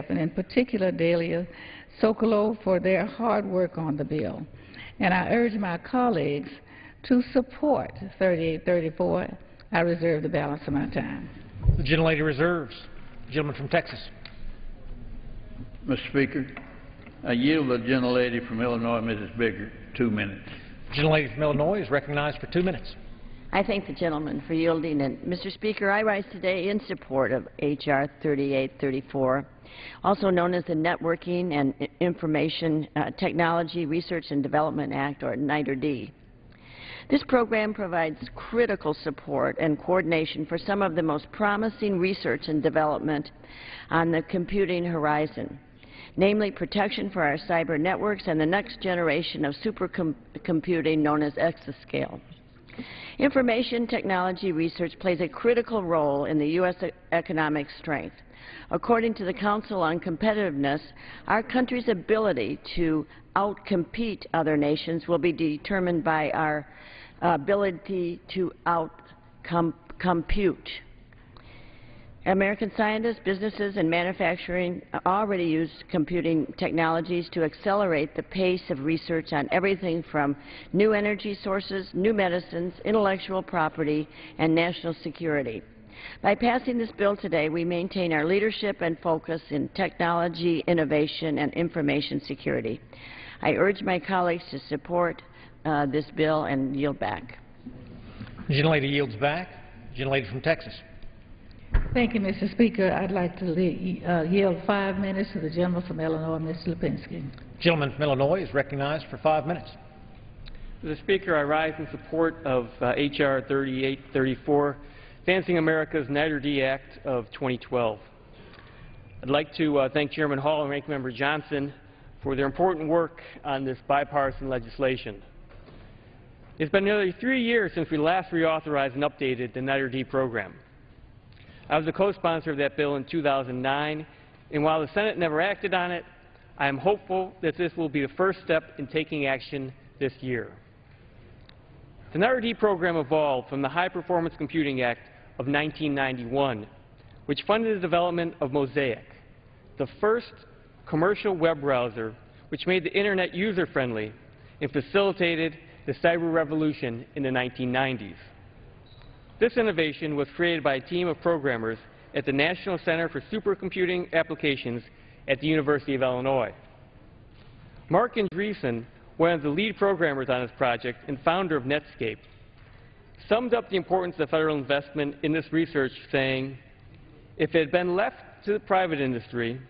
and in particular Delia Sokolow for their hard work on the bill. And I urge my colleagues to support 3834. I reserve the balance of my time. The gentlelady reserves. The gentleman from Texas. Mr. Speaker, I yield the gentlelady from Illinois, Mrs. Bigger, 2 minutes. The gentlelady from Illinois is recognized for 2 minutes. I thank the gentleman for yielding. And, Mr. Speaker, I rise today in support of H.R. 3834, also known as the Networking and Information Technology Research and Development Act, or NITRD. This program provides critical support and coordination for some of the most promising research and development on the computing horizon, namely protection for our cyber networks and the next generation of supercomputing known as exascale. Information technology research plays a critical role in the U.S. economic strength. According to the Council on Competitiveness, our country's ability to outcompete other nations will be determined by our ability to outcompute. American scientists, businesses, and manufacturing already use computing technologies to accelerate the pace of research on everything from new energy sources, new medicines, intellectual property, and national security. By passing this bill today, we maintain our leadership and focus in technology, innovation, and information security. I urge my colleagues to support this bill and yield back. The gentlelady yields back. The gentlelady from Texas. Thank you, Mr. Speaker. I'd like to yield 5 minutes to the gentleman from Illinois, Mr. Lipinski. The gentleman from Illinois is recognized for 5 minutes. Mr. Speaker, I rise in support of H.R. 3834, advancing America's NITRD Act of 2012. I'd like to thank Chairman Hall and Ranking Member Johnson for their important work on this bipartisan legislation. It's been nearly 3 years since we last reauthorized and updated the NITRD program. I was a co-sponsor of that bill in 2009, and while the Senate never acted on it, I am hopeful that this will be the first step in taking action this year. The NITRD program evolved from the High Performance Computing Act of 1991, which funded the development of Mosaic, the first commercial web browser which made the Internet user-friendly and facilitated the cyber revolution in the 1990s. This innovation was created by a team of programmers at the National Center for Supercomputing Applications at the University of Illinois. Mark Andreessen, one of the lead programmers on this project and founder of Netscape, summed up the importance of federal investment in this research saying, if it had been left to the private industry,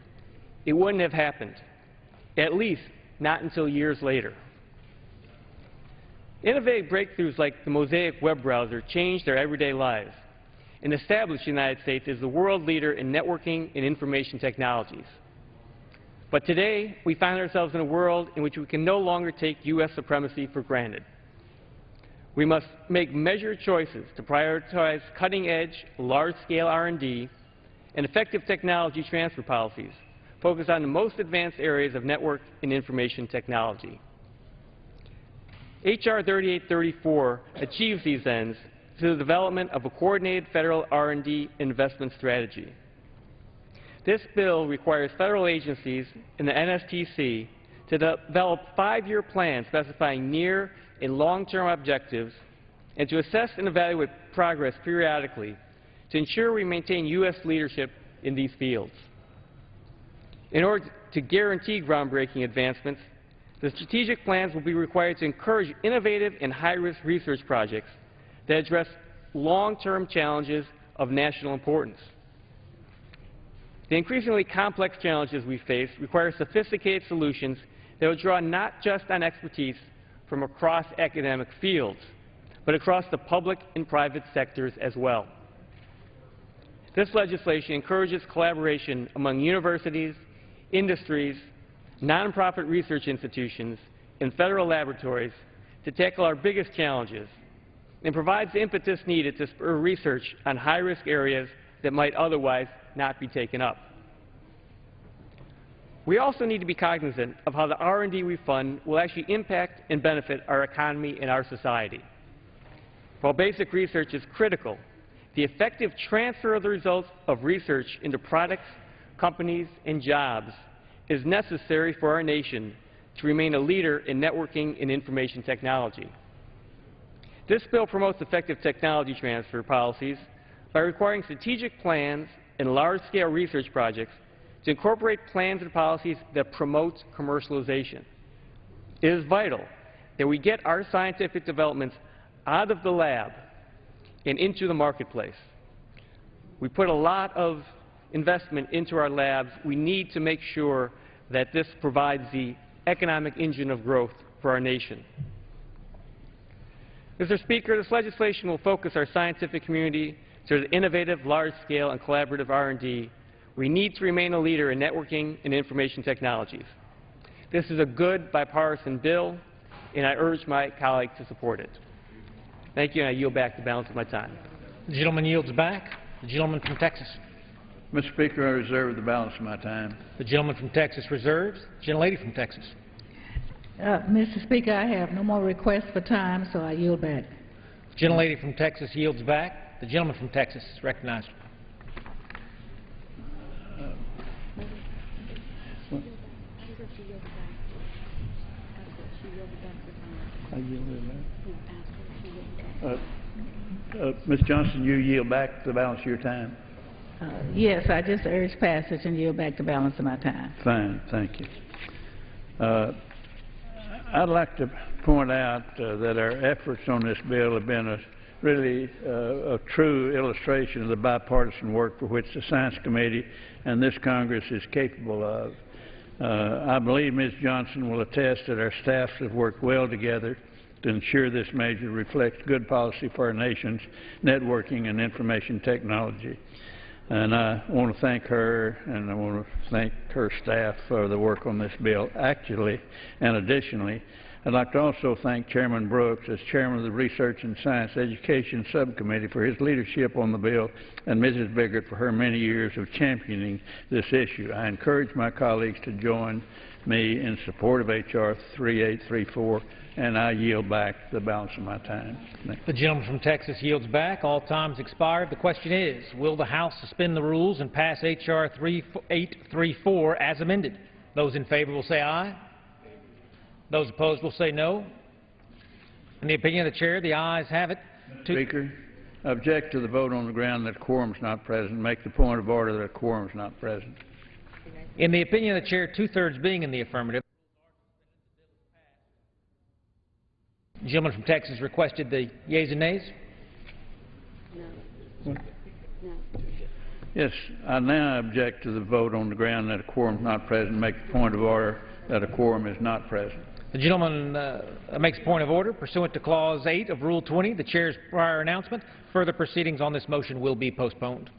it wouldn't have happened, at least not until years later. Innovative breakthroughs like the Mosaic web browser changed our everyday lives and established the United States as the world leader in networking and information technologies. But today, we find ourselves in a world in which we can no longer take U.S. supremacy for granted. We must make measured choices to prioritize cutting-edge, large-scale R&D and effective technology transfer policies focused on the most advanced areas of network and information technology. H.R. 3834 achieves these ends through the development of a coordinated federal R&D investment strategy. This bill requires federal agencies and the NSTC to develop 5-year plans specifying near and long-term objectives and to assess and evaluate progress periodically to ensure we maintain U.S. leadership in these fields. In order to guarantee groundbreaking advancements, the strategic plans will be required to encourage innovative and high-risk research projects that address long-term challenges of national importance. The increasingly complex challenges we face require sophisticated solutions that will draw not just on expertise from across academic fields, but across the public and private sectors as well. This legislation encourages collaboration among universities, industries, nonprofit research institutions, and federal laboratories to tackle our biggest challenges and provides the impetus needed to spur research on high-risk areas that might otherwise not be taken up. We also need to be cognizant of how the R&D we fund will actually impact and benefit our economy and our society. While basic research is critical, the effective transfer of the results of research into products, companies, and jobs is necessary for our nation to remain a leader in networking and information technology. This bill promotes effective technology transfer policies by requiring strategic plans and large-scale research projects to incorporate plans and policies that promote commercialization. It is vital that we get our scientific developments out of the lab and into the marketplace. We put a lot of investment into our labs. We need to make sure that this provides the economic engine of growth for our nation. Mr. Speaker, this legislation will focus our scientific community to innovative, large-scale, and collaborative R&D. We need to remain a leader in networking and information technologies. This is a good bipartisan bill, and I urge my colleagues to support it. Thank you, and I yield back the balance of my time. The gentleman yields back. The gentleman from Texas. Mr. Speaker, I reserve the balance of my time. The gentleman from Texas reserves. The gentlelady from Texas. Mr. Speaker, I have no more requests for time, so I yield back. The gentlelady from Texas yields back. The gentleman from Texas is recognized. Ms. Johnson, you yield back the balance of your time? Yes, I just urge passage and yield back the balance of my time. Fine, thank you. I'd like to point out that our efforts on this bill have been really a true illustration of the bipartisan work for which the Science Committee and this Congress is capable of. I believe Ms. Johnson will attest that our staffs have worked well together to ensure this measure reflects good policy for our nation's networking and information technology. And I want to thank her and I want to thank her staff for the work on this bill. Actually, and additionally, I'd like to also thank Chairman Brooks as Chairman of the Research and Science Education Subcommittee for his leadership on the bill, and Mrs. Biggert for her many years of championing this issue. I encourage my colleagues to join me in support of H.R. 3834, and I yield back the balance of my time. The gentleman from Texas yields back. All times expired. The question is, will the House suspend the rules and pass H.R. 3834 as amended? Those in favor will say aye. Those opposed will say no. In the opinion of the Chair, the ayes have it. Speaker, I object to the vote on the ground that a quorum is not present. Make the point of order that a quorum is not present. In the opinion of the Chair, two-thirds being in the affirmative, the gentleman from Texas requested the yeas and nays. No. Yes, I now object to the vote on the ground that a quorum is not present. Make the point of order that a quorum is not present. The gentleman makes a point of order. Pursuant to Clause 8 of Rule 20, the Chair's prior announcement, further proceedings on this motion will be postponed.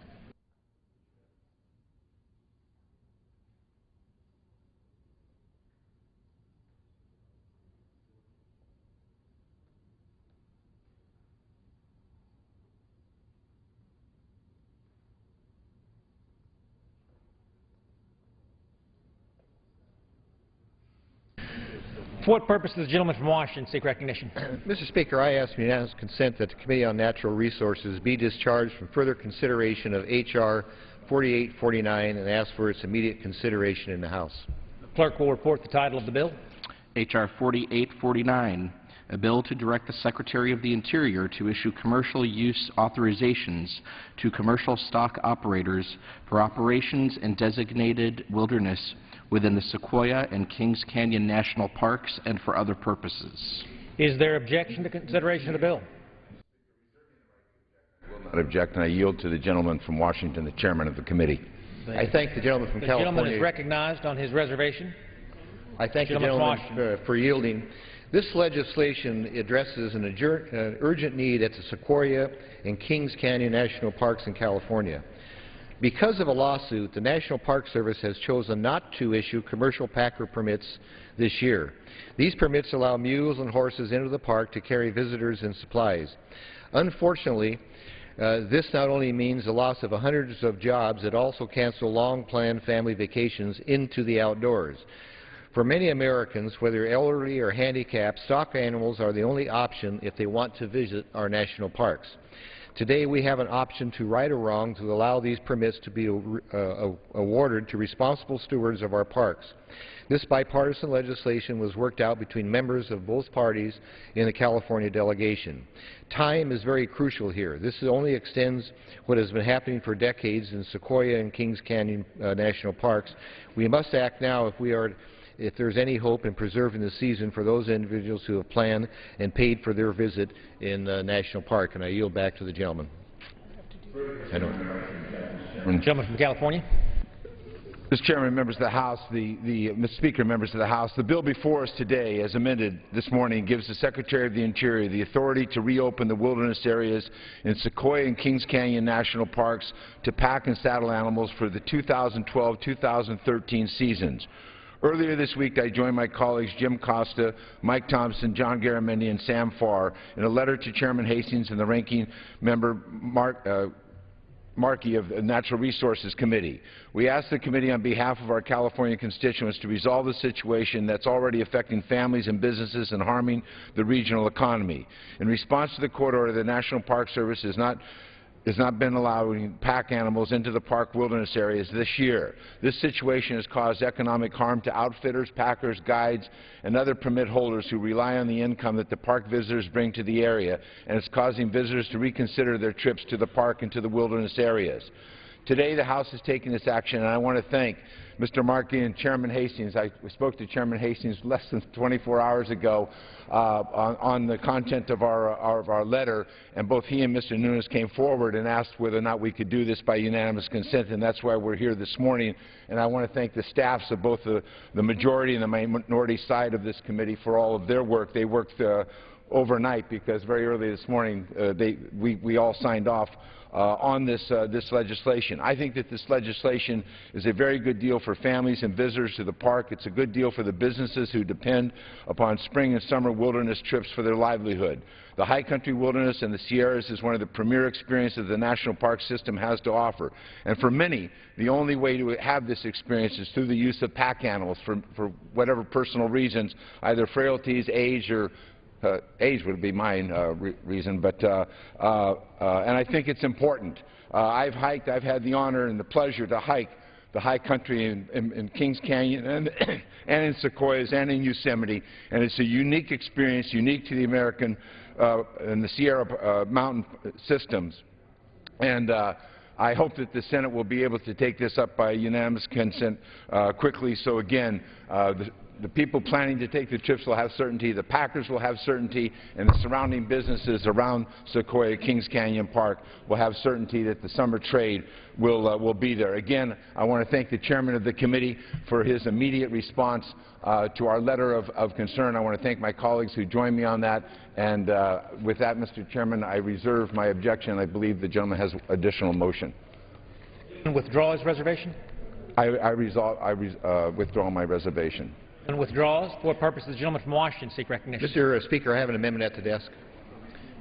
For what purpose does the gentleman from Washington seek recognition? Mr. Speaker, I ask unanimous consent that the Committee on Natural Resources be discharged from further consideration of H.R. 4849 and ask for its immediate consideration in the House. The clerk will report the title of the bill. H.R. 4849, a bill to direct the Secretary of the Interior to issue commercial use authorizations to commercial stock operators for operations in designated wilderness within the Sequoia and Kings Canyon National Parks and for other purposes. Is there objection to consideration of the bill? I will not object, and I yield to the gentleman from Washington, the chairman of the committee. I thank the gentleman from California. The gentleman is recognized on his reservation. I thank the gentleman for yielding. This legislation addresses an urgent need at the Sequoia and Kings Canyon National Parks in California. Because of a lawsuit, the National Park Service has chosen not to issue commercial packer permits this year. These permits allow mules and horses into the park to carry visitors and supplies. Unfortunately, this not only means the loss of hundreds of jobs, it also cancels long-planned family vacations into the outdoors. For many Americans, whether elderly or handicapped, stock animals are the only option if they want to visit our national parks. Today we have an option to right or wrong to allow these permits to be awarded to responsible stewards of our parks. This bipartisan legislation was worked out between members of both parties in the California delegation. Time is very crucial here. This only extends what has been happening for decades in Sequoia and Kings Canyon National Parks. We must act now if there's any hope in preserving the season for those individuals who have planned and paid for their visit in National Park. And I yield back to the gentleman. Gentleman from California. Mr. Chairman, members of the House, Mr. Speaker, members of the House, the bill before us today, as amended this morning, gives the Secretary of the Interior the authority to reopen the wilderness areas in Sequoia and Kings Canyon National Parks to pack and saddle animals for the 2012-2013 seasons. Earlier this week, I joined my colleagues Jim Costa, Mike Thompson, John Garamendi, and Sam Farr in a letter to Chairman Hastings and the Ranking Member Markey of the Natural Resources Committee. We asked the committee on behalf of our California constituents to resolve the situation that's already affecting families and businesses and harming the regional economy. In response to the court order, the National Park Service has not been allowing pack animals into the park wilderness areas this year. This situation has caused economic harm to outfitters, packers, guides, and other permit holders who rely on the income that the park visitors bring to the area, and it's causing visitors to reconsider their trips to the park and to the wilderness areas. Today, the House is taking this action, and I want to thank Mr. Markey and Chairman Hastings. I spoke to Chairman Hastings less than 24 hours ago on the content of our letter, and both he and Mr. Nunes came forward and asked whether or not we could do this by unanimous consent, and that's why we're here this morning. And I want to thank the staffs of both the majority and the minority side of this committee for all of their work. They worked overnight because very early this morning we all signed off on this legislation. I think that this legislation is a very good deal for families and visitors to the park. It's a good deal for the businesses who depend upon spring and summer wilderness trips for their livelihood. The high country wilderness and the Sierras is one of the premier experiences the National Park System has to offer. And for many, the only way to have this experience is through the use of pack animals for whatever personal reasons, either frailties, age, or age would be my reason, but and I think it's important. I've had the honor and the pleasure to hike the high country in Kings Canyon and in Sequoias and in Yosemite, and it's a unique experience, unique to the American and the Sierra mountain systems. And I hope that the Senate will be able to take this up by unanimous consent quickly. So again, the people planning to take the trips will have certainty, the packers will have certainty, and the surrounding businesses around Sequoia Kings Canyon Park will have certainty that the summer trade will be there. Again, I want to thank the chairman of the committee for his immediate response to our letter of concern. I want to thank my colleagues who joined me on that. And with that, Mr. Chairman, I reserve my objection. I believe the gentleman has additional motion. Withdraw his reservation? I withdraw my reservation. And withdraws. For what purpose does the gentleman from Washington seek recognition? Mr. Speaker, I have an amendment at the desk.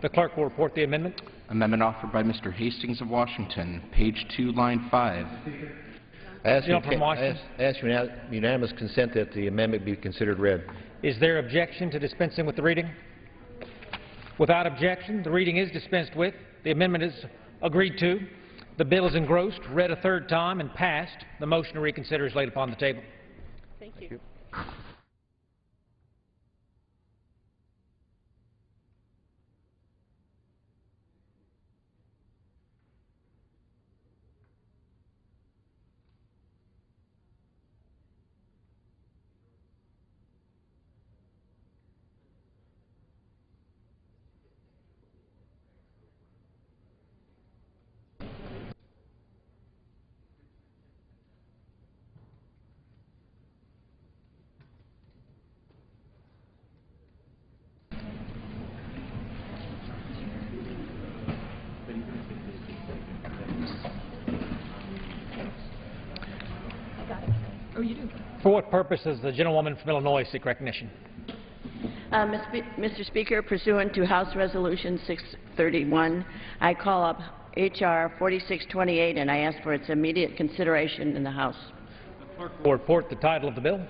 The clerk will report the amendment. Amendment offered by Mr. Hastings of Washington, page 2, line 5. I ask unanimous consent that the amendment be considered read. Is there objection to dispensing with the reading? Without objection, the reading is dispensed with. The amendment is agreed to. The bill is engrossed, read a third time, and passed. The motion to reconsider is laid upon the table. Thank you. For what purpose does the gentlewoman from Illinois seek recognition? Mr. Speaker, pursuant to House Resolution 631, I call up H.R. 4628 and I ask for its immediate consideration in the House. The clerk will report the title of the bill.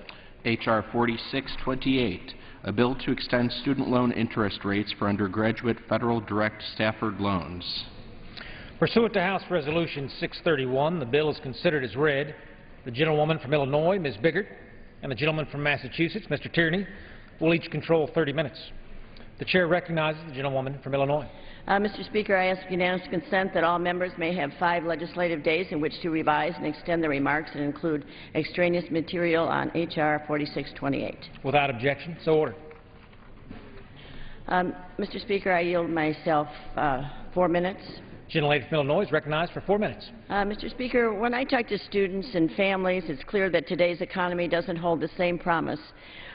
H.R. 4628, a bill to extend student loan interest rates for undergraduate federal direct Stafford loans. Pursuant to House Resolution 631, the bill is considered as read. The gentlewoman from Illinois, Ms. Biggert, and the gentleman from Massachusetts, Mr. Tierney, will each control 30 minutes. The chair recognizes the gentlewoman from Illinois. Mr. Speaker, I ask unanimous consent that all members may have 5 legislative days in which to revise and extend their remarks and include extraneous material on H.R. 4628. Without objection, so ordered. Mr. Speaker, I yield myself 4 minutes. Gentlelady from Illinois is recognized for 4 minutes. Mr. Speaker, when I talk to students and families, it's clear that today's economy doesn't hold the same promise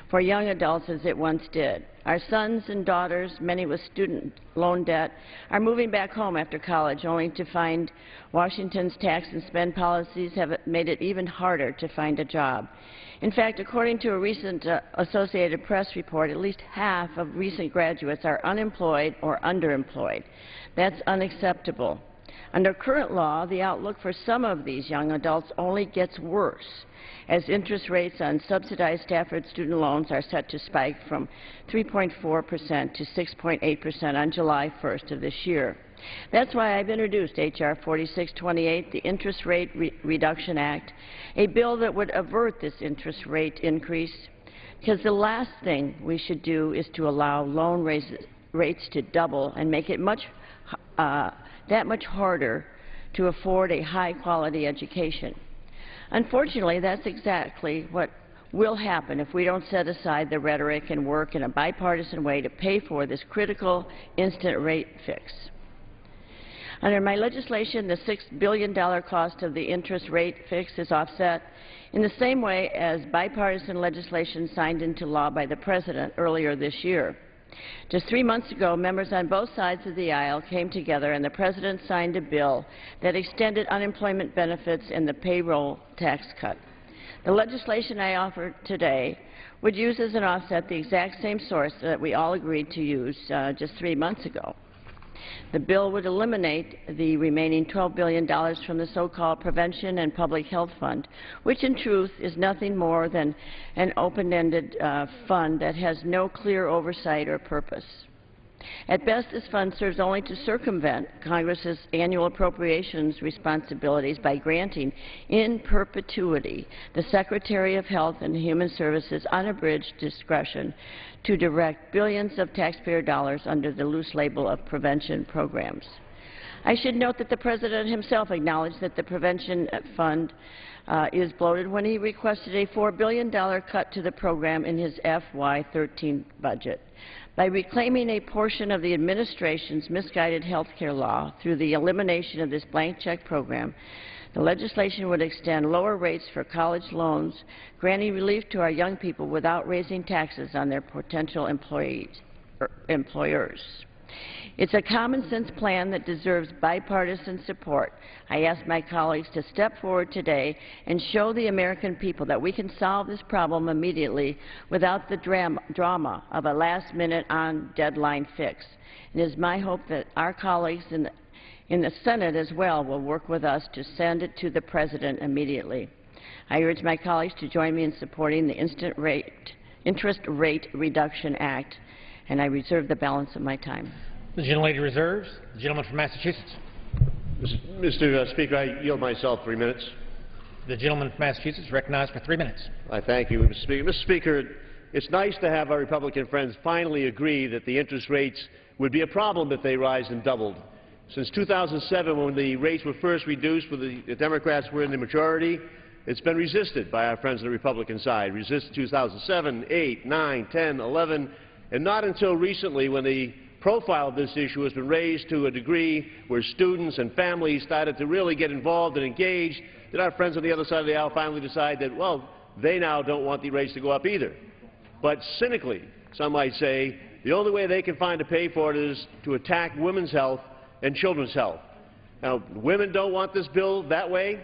for young adults as it once did. Our sons and daughters, many with student loan debt, are moving back home after college only to find Washington's tax and spend policies have made it even harder to find a job. In fact, according to a recent Associated Press report, at least half of recent graduates are unemployed or underemployed. That's unacceptable. Under current law, the outlook for some of these young adults only gets worse, as interest rates on subsidized Stafford student loans are set to spike from 3.4% to 6.8% on July 1st of this year. That's why I've introduced H.R. 4628, the Interest Rate Reduction Act, a bill that would avert this interest rate increase, because the last thing we should do is to allow loan rates to double and make it that much harder to afford a high-quality education. Unfortunately, that's exactly what will happen if we don't set aside the rhetoric and work in a bipartisan way to pay for this critical instant rate fix. Under my legislation, the $6 billion cost of the interest rate fix is offset in the same way as bipartisan legislation signed into law by the President earlier this year. Just 3 months ago, members on both sides of the aisle came together and the President signed a bill that extended unemployment benefits and the payroll tax cut. The legislation I offer today would use as an offset the exact same source that we all agreed to use just 3 months ago. The bill would eliminate the remaining $12 billion from the so-called Prevention and Public Health Fund, which in truth is nothing more than an open-ended fund that has no clear oversight or purpose. At best, this fund serves only to circumvent Congress's annual appropriations responsibilities by granting in perpetuity the Secretary of Health and Human Services unabridged discretion to direct billions of taxpayer dollars under the loose label of prevention programs. I should note that the President himself acknowledged that the Prevention Fund is bloated when he requested a $4 billion cut to the program in his FY13 budget. By reclaiming a portion of the administration's misguided health care law through the elimination of this blank check program, the legislation would extend lower rates for college loans, granting relief to our young people without raising taxes on their potential employers. It's a common-sense plan that deserves bipartisan support. I ask my colleagues to step forward today and show the American people that we can solve this problem immediately without the drama of a last-minute on-deadline fix. It is my hope that our colleagues in the Senate as well will work with us to send it to the President immediately. I urge my colleagues to join me in supporting the Interest Rate Reduction Act, and I reserve the balance of my time. The gentlelady reserves. The gentleman from Massachusetts. Mr. Speaker, I yield myself 3 minutes. The gentleman from Massachusetts recognized for 3 minutes. I thank you, Mr. Speaker. Mr. Speaker, it's nice to have our Republican friends finally agree that the interest rates would be a problem if they rise and doubled. Since 2007, when the rates were first reduced, when the Democrats were in the majority, it's been resisted by our friends on the Republican side. Resisted 2007, 8, 9, 10, 11, and not until recently, when the profile of this issue has been raised to a degree where students and families started to really get involved and engaged, that our friends on the other side of the aisle finally decide that, well, they now don't want the rates to go up either. But cynically, some might say, the only way they can find to pay for it is to attack women's health and children's health. Now, women don't want this bill that way.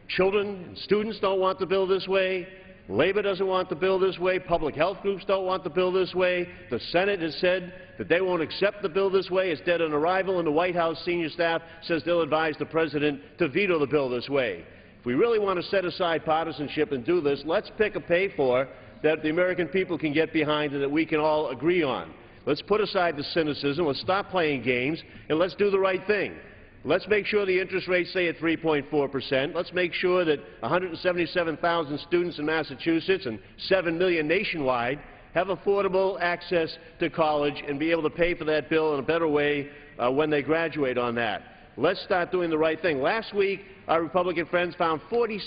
Children, students don't want the bill this way. Labor doesn't want the bill this way. Public health groups don't want the bill this way. The Senate has said that they won't accept the bill this way. It's dead on arrival, and the White House senior staff says they'll advise the President to veto the bill this way. If we really want to set aside partisanship and do this, let's pick a pay-for that the American people can get behind and that we can all agree on. Let's put aside the cynicism, let's stop playing games, and let's do the right thing. Let's make sure the interest rates stay at 3.4%. Let's make sure that 177,000 students in Massachusetts and 7 million nationwide have affordable access to college and be able to pay for that bill in a better way when they graduate on that. Let's start doing the right thing. Last week, our Republican friends found $46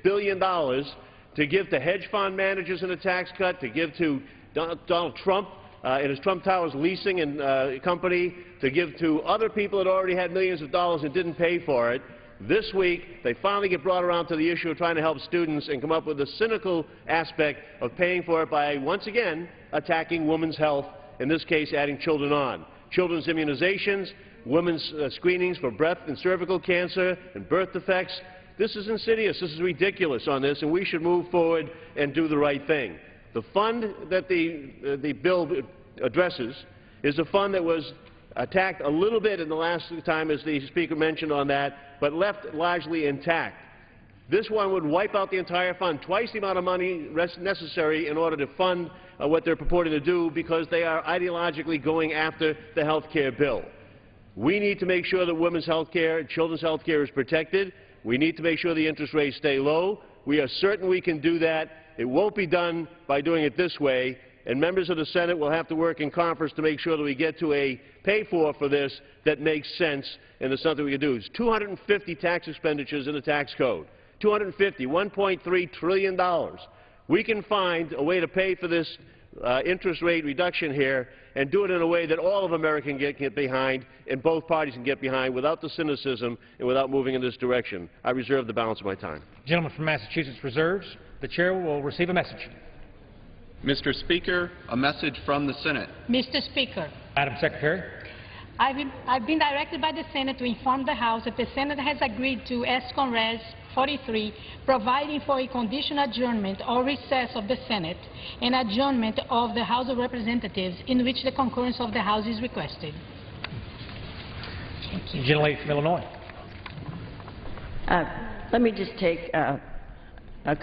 billion to give to hedge fund managers in a tax cut, to give to Donald Trump and his Trump Towers leasing and company, to give to other people that already had millions of dollars and didn't pay for it. This week, they finally get brought around to the issue of trying to help students and come up with a cynical aspect of paying for it by, once again, attacking women's health, in this case adding children on. Children's immunizations, women's screenings for breast and cervical cancer and birth defects. This is insidious. This is ridiculous on this, and we should move forward and do the right thing. The fund that the bill addresses is a fund that was attacked a little bit in the last time, as the Speaker mentioned on that, but left largely intact. This one would wipe out the entire fund, twice the amount of money necessary in order to fund what they're purporting to do, because they are ideologically going after the health care bill. We need to make sure that women's health care and children's health care is protected. We need to make sure the interest rates stay low. We are certain we can do that. It won't be done by doing it this way, and members of the Senate will have to work in conference to make sure that we get to a pay-for this that makes sense and is something we can do. It's 250 tax expenditures in the tax code. 250, $1.3 trillion. We can find a way to pay for this interest rate reduction here and do it in a way that all of America can get behind and both parties can get behind without the cynicism and without moving in this direction. I reserve the balance of my time. The gentleman from Massachusetts reserves. The chair will receive a message. Mr. Speaker, a message from the Senate. Mr. Speaker, Madam Secretary. I've been directed by the Senate to inform the House that the Senate has agreed to ESCON Res 43, providing for a conditional adjournment or recess of the Senate and adjournment of the House of Representatives in which the concurrence of the House is requested. The gentlelady from Illinois. Let me just take a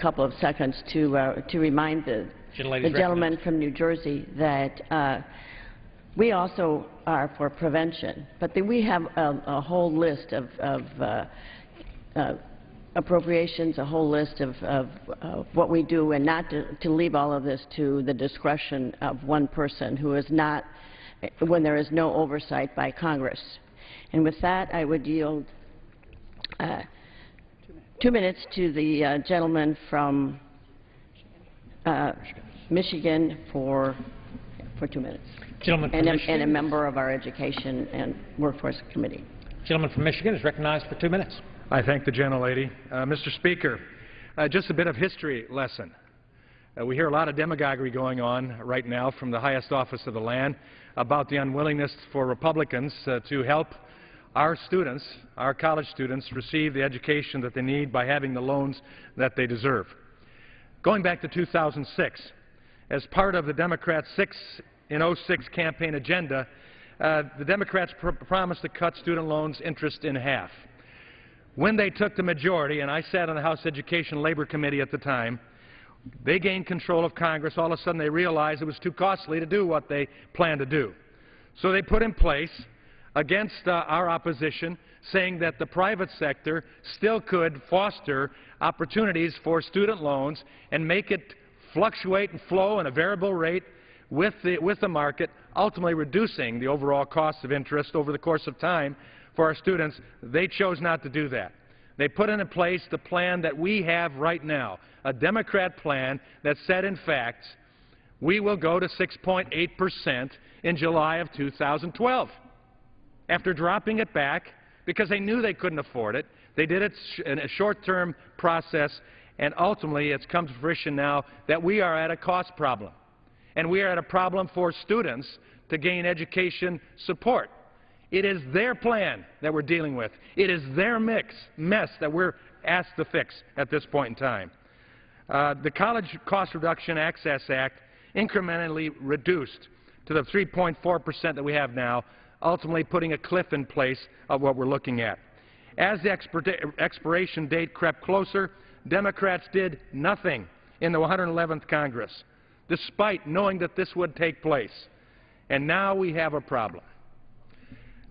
couple of seconds to remind the gentleman from New Jersey that we also are for prevention, but that we have a whole list of appropriations, a whole list of what we do, and not to leave all of this to the discretion of one person who is not, when there is no oversight by Congress. And with that, I would yield 2 minutes to the gentleman from Michigan for 2 minutes. And a member of our Education and Workforce Committee. Gentleman from Michigan is recognized for 2 minutes. I thank the gentlelady. Mr. Speaker, just a bit of history lesson. We hear a lot of demagoguery going on right now from the highest office of the land about the unwillingness for Republicans to help our students, our college students, receive the education that they need by having the loans that they deserve. Going back to 2006, as part of the Democrats' 6 in 06 campaign agenda, the Democrats promised to cut student loans interest in half. When they took the majority, and I sat on the House Education Labor Committee at the time, they gained control of Congress. All of a sudden they realized it was too costly to do what they planned to do. So they put in place, against our opposition, saying that the private sector still could foster opportunities for student loans and make it fluctuate and flow in a variable rate with the market, ultimately reducing the overall cost of interest over the course of time for our students. They chose not to do that. They put in place the plan that we have right now, a Democrat plan that said, in fact, we will go to 6.8% in July of 2012. After dropping it back, because they knew they couldn't afford it, they did it in a short-term process, and ultimately it's come to fruition now that we are at a cost problem. And we are at a problem for students to gain education support. It is their plan that we're dealing with. It is their mess that we're asked to fix at this point in time. The College Cost Reduction Access Act incrementally reduced to the 3.4% that we have now, ultimately putting a cliff in place of what we're looking at. As the expiration date crept closer, Democrats did nothing in the 111th Congress, despite knowing that this would take place. And now we have a problem.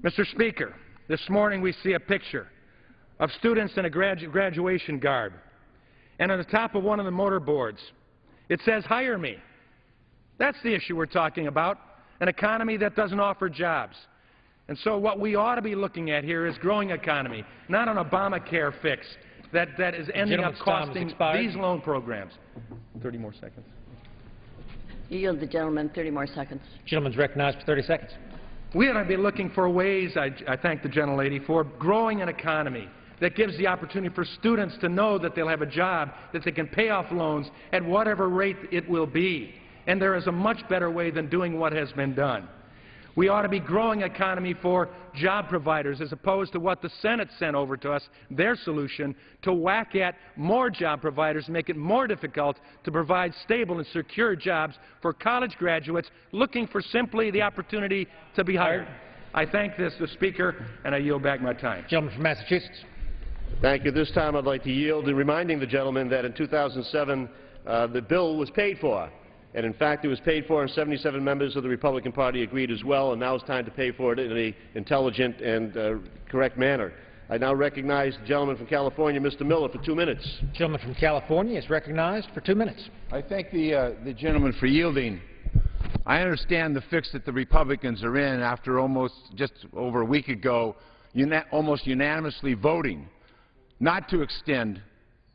Mr. Speaker, This morning we see a picture of students in a graduation garb, and on the top of one of the motor boards it says, "Hire me." That's the issue we're talking about, an economy that doesn't offer jobs. And so what we ought to be looking at here is growing economy, not an Obamacare fix that is ending up costing these loan programs. 30 more seconds. You yield the gentleman 30 more seconds. Gentleman's recognized for 30 seconds. We ought to be looking for ways, I thank the gentlelady, for growing an economy that gives the opportunity for students to know that they'll have a job, that they can pay off loans at whatever rate it will be. And there is a much better way than doing what has been done. We ought to be growing economy for job providers as opposed to what the Senate sent over to us, their solution, to whack at more job providers and make it more difficult to provide stable and secure jobs for college graduates looking for simply the opportunity to be hired. I thank the Speaker, and I yield back my time. Gentleman from Massachusetts. Thank you. This time I'd like to yield in reminding the gentleman that in 2007 the bill was paid for. And in fact, it was paid for, and 77 members of the Republican Party agreed as well, and now it's time to pay for it in an intelligent and correct manner. I now recognize the gentleman from California, Mr. Miller, for 2 minutes. The gentleman from California is recognized for 2 minutes. I thank the gentleman for yielding. I understand the fix that the Republicans are in after just over a week ago almost unanimously voting not to extend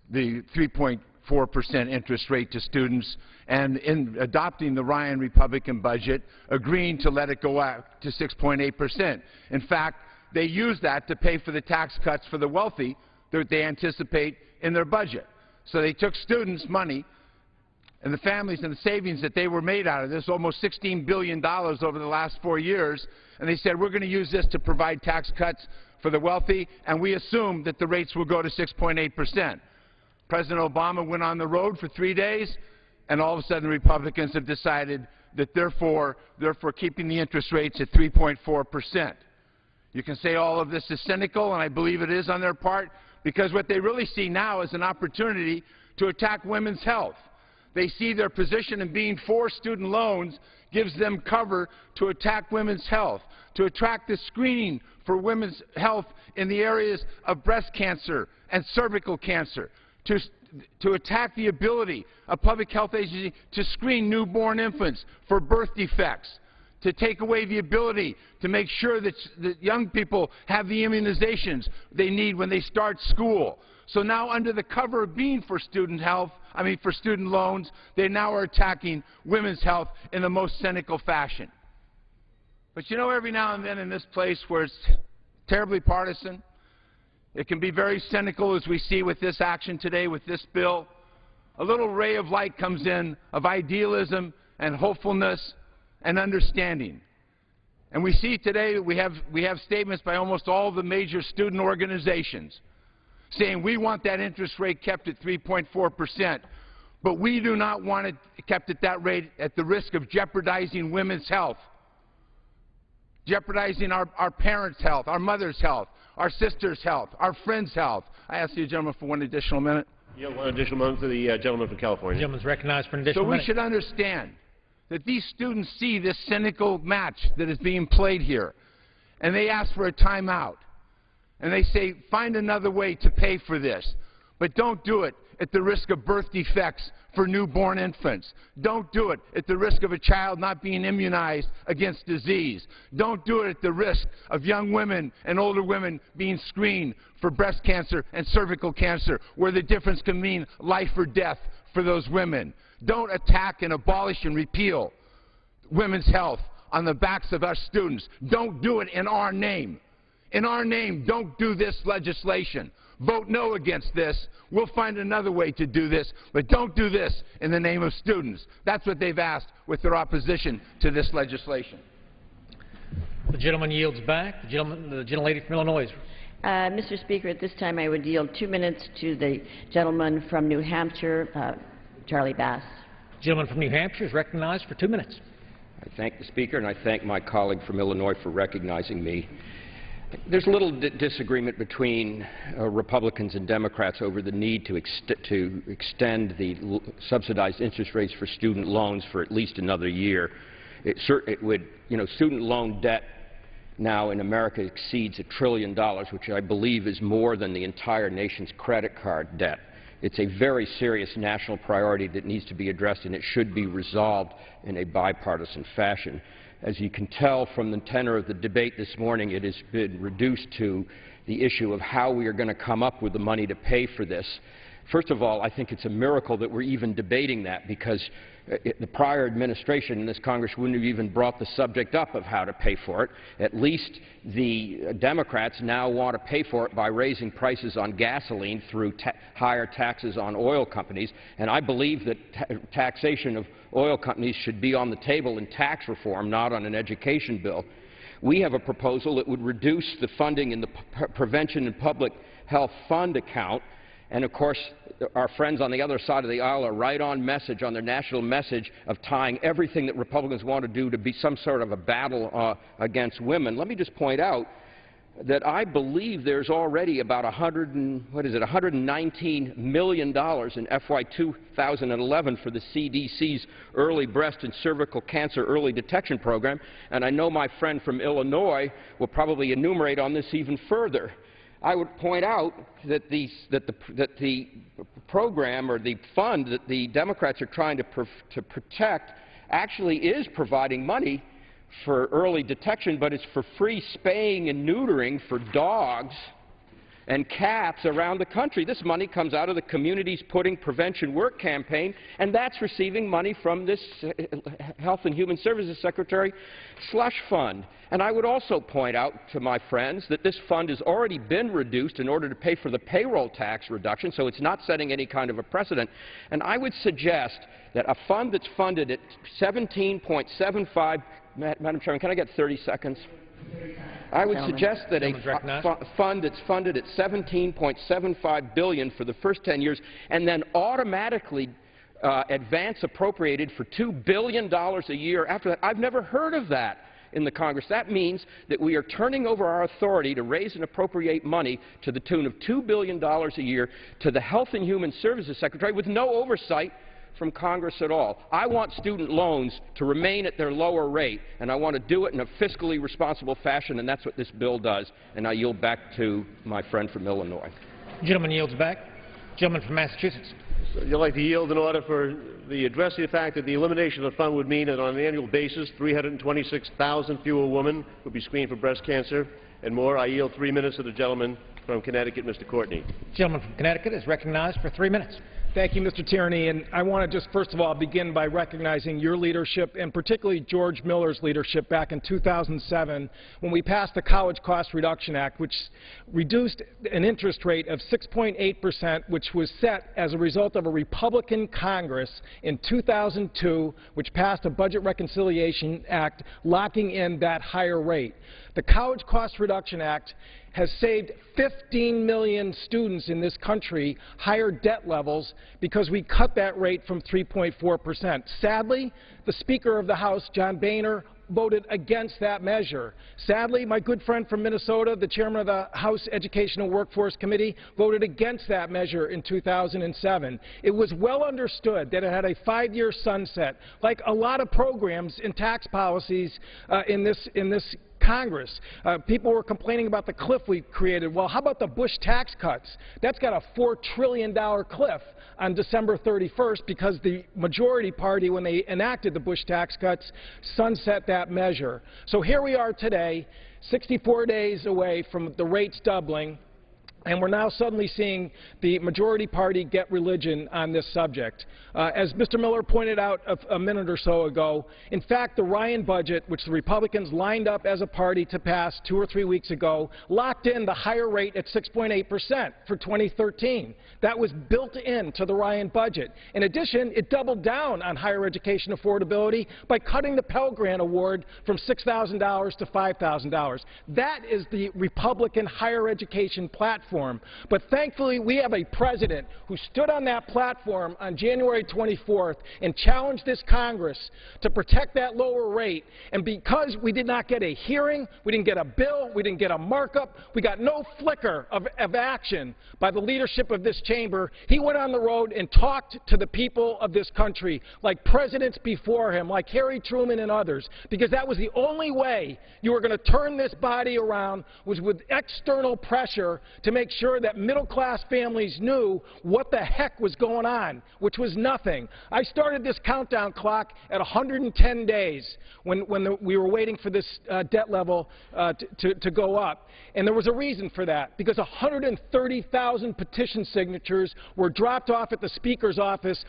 the 3.4% interest rate to students, and in adopting the Ryan Republican budget, agreeing to let it go out to 6.8%. In fact, they use that to pay for the tax cuts for the wealthy that they anticipate in their budget. So they took students' money and the families and the savings that they were made out of this, almost $16 billion over the last 4 years, and they said, we're going to use this to provide tax cuts for the wealthy, and we assume that the rates will go to 6.8%. President Obama went on the road for 3 days, and all of a sudden the Republicans have decided that therefore keeping the interest rates at 3.4%. You can say all of this is cynical, and I believe it is on their part, because what they really see now is an opportunity to attack women's health. They see their position in being for student loans gives them cover to attack women's health, to attract the screening for women's health in the areas of breast cancer and cervical cancer, to attack the ability of public health agencies to screen newborn infants for birth defects, to take away the ability to make sure that young people have the immunizations they need when they start school. So now, under the cover of being for student loans, they now are attacking women's health in the most cynical fashion. But you know, every now and then in this place where it's terribly partisan, it can be very cynical, as we see with this action today, with this bill. A little ray of light comes in of idealism and hopefulness and understanding. And we see today we have statements by almost all the major student organizations saying we want that interest rate kept at 3.4%, but we do not want it kept at that rate at the risk of jeopardizing women's health, jeopardizing our parents' health, our mother's health, our sister's health, our friends' health. I ask the gentleman for one additional minute. Yeah, one additional minute to the gentleman from California. The gentleman's recognized for an additional minute. So we should understand that these students see this cynical match that is being played here, and they ask for a timeout. And they say, find another way to pay for this, but don't do it at the risk of birth defects for newborn infants. Don't do it at the risk of a child not being immunized against disease. Don't do it at the risk of young women and older women being screened for breast cancer and cervical cancer, where the difference can mean life or death for those women. Don't attack and abolish and repeal women's health on the backs of our students. Don't do it in our name. In our name, don't do this legislation. Vote no against this. We'll find another way to do this, but don't do this in the name of students. That's what they've asked with their opposition to this legislation. The gentleman yields back. The gentlelady from Illinois. Mr. Speaker, at this time I would yield 2 minutes to the gentleman from New Hampshire, Charlie Bass. The gentleman from New Hampshire is recognized for 2 minutes. I thank the Speaker, and I thank my colleague from Illinois for recognizing me. There's a little disagreement between Republicans and Democrats over the need to extend the subsidized interest rates for student loans for at least another year. It would, student loan debt now in America exceeds $1 trillion, which I believe is more than the entire nation's credit card debt. It's a very serious national priority that needs to be addressed, and it should be resolved in a bipartisan fashion. As you can tell from the tenor of the debate this morning, it has been reduced to the issue of how we are going to come up with the money to pay for this. First of all, I think it's a miracle that we're even debating that, because the prior administration in this Congress wouldn't have even brought the subject up of how to pay for it. At least the Democrats now want to pay for it by raising prices on gasoline through higher taxes on oil companies, and I believe that taxation of oil companies should be on the table in tax reform, not on an education bill. We have a proposal that would reduce the funding in the Prevention and Public Health Fund account. And of course, our friends on the other side of the aisle are right on message on their national message of tying everything that Republicans want to do to be some sort of a battle against women. Let me just point out that I believe there's already about $119 million in FY 2011 for the CDC's Early Breast and Cervical Cancer Early Detection Program, and I know my friend from Illinois will probably enumerate on this even further. I would point out that the program or the fund that the Democrats are trying to protect actually is providing money for early detection, but it's for free spaying and neutering for dogs and cats around the country. This money comes out of the Communities Putting Prevention Work campaign, and that's receiving money from this Health and Human Services Secretary slush fund. And I would also point out to my friends that this fund has already been reduced in order to pay for the payroll tax reduction, so it's not setting any kind of a precedent. And I would suggest that a fund that's funded at 17.75, Madam Chairman, can I get 30 seconds? I would suggest that a fund that's funded at $17.75 billion for the first 10 years and then automatically advance appropriated for $2 billion a year after that. I've never heard of that in the Congress. That means that we are turning over our authority to raise and appropriate money to the tune of $2 billion a year to the Health and Human Services Secretary with no oversight from Congress at all. I want student loans to remain at their lower rate, and I want to do it in a fiscally responsible fashion, and that's what this bill does. And I yield back to my friend from Illinois. Gentleman yields back. Gentleman from Massachusetts. So you'd like to yield in order for the addressing the fact that the elimination of the fund would mean that on an annual basis 326,000 fewer women would be screened for breast cancer and more. I yield 3 minutes to the gentleman from Connecticut, Mr. Courtney. Gentleman from Connecticut is recognized for 3 minutes. Thank you, Mr. Tierney. And I want to just first of all begin by recognizing your leadership and particularly George Miller's leadership back in 2007 when we passed the College Cost Reduction Act, which reduced an interest rate of 6.8%, which was set as a result of a Republican Congress in 2002, which passed a Budget Reconciliation Act locking in that higher rate. The College Cost Reduction Act has saved 15 million students in this country higher debt levels because we cut that rate from 3.4%. Sadly, the Speaker of the House, John Boehner, voted against that measure. Sadly, my good friend from Minnesota, the chairman of the House Educational Workforce Committee, voted against that measure in 2007. It was well understood that it had a 5-year sunset, like a lot of programs in tax policies in this Congress. People were complaining about the cliff we created. Well, how about the Bush tax cuts? That's got a $4 trillion cliff on December 31st because the majority party, when they enacted the Bush tax cuts, sunset that measure. So here we are today, 64 days away from the rates doubling, and we're now suddenly seeing the majority party get religion on this subject. As Mr. Miller pointed out a minute or so ago, in fact, the Ryan budget, which the Republicans lined up as a party to pass 2 or 3 weeks ago, locked in the higher rate at 6.8% for 2013. That was built into the Ryan budget. In addition, it doubled down on higher education affordability by cutting the Pell Grant award from $6,000 to $5,000. That is the Republican higher education platform platform. But thankfully, we have a president who stood on that platform on January 24th and challenged this Congress to protect that lower rate. And because we did not get a hearing, we didn't get a bill, we didn't get a markup, we got no flicker of action by the leadership of this chamber, he went on the road and talked to the people of this country like presidents before him, like Harry Truman and others, because that was the only way you were going to turn this body around, was with external pressure to make sure that middle-class families knew what the heck was going on, which was nothing. I started this countdown clock at 110 days when we were waiting for this debt level to go up. And there was a reason for that, because 130,000 petition signatures were dropped off at the Speaker's office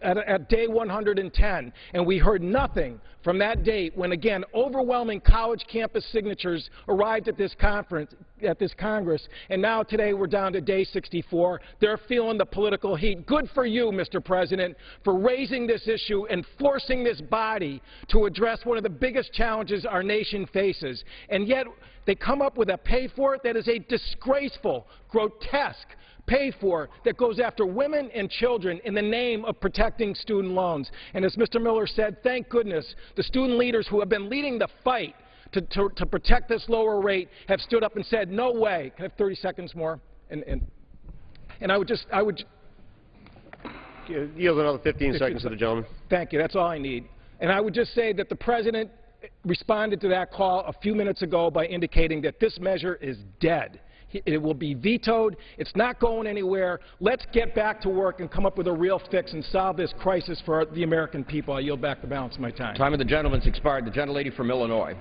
at day 110. And we heard nothing from that date when, again, overwhelming college campus signatures arrived at this conference, at this Congress. And now today we're down to day 64. They're feeling the political heat. Good for you, Mr. President, for raising this issue and forcing this body to address one of the biggest challenges our nation faces. And yet they come up with a pay for it that is a disgraceful, grotesque pay for that goes after women and children in the name of protecting student loans. And as Mr. Miller said, thank goodness the student leaders who have been leading the fight to protect this lower rate have stood up and said, no way. Can I have 30 seconds more? And I would yield another 15 seconds to the gentleman. Thank you. That's all I need. And I would just say that the President responded to that call a few minutes ago by indicating that this measure is dead. It will be vetoed. It's not going anywhere. Let's get back to work and come up with a real fix and solve this crisis for the American people. I yield back the balance of my time. Time of the gentleman's expired. The gentlelady from Illinois.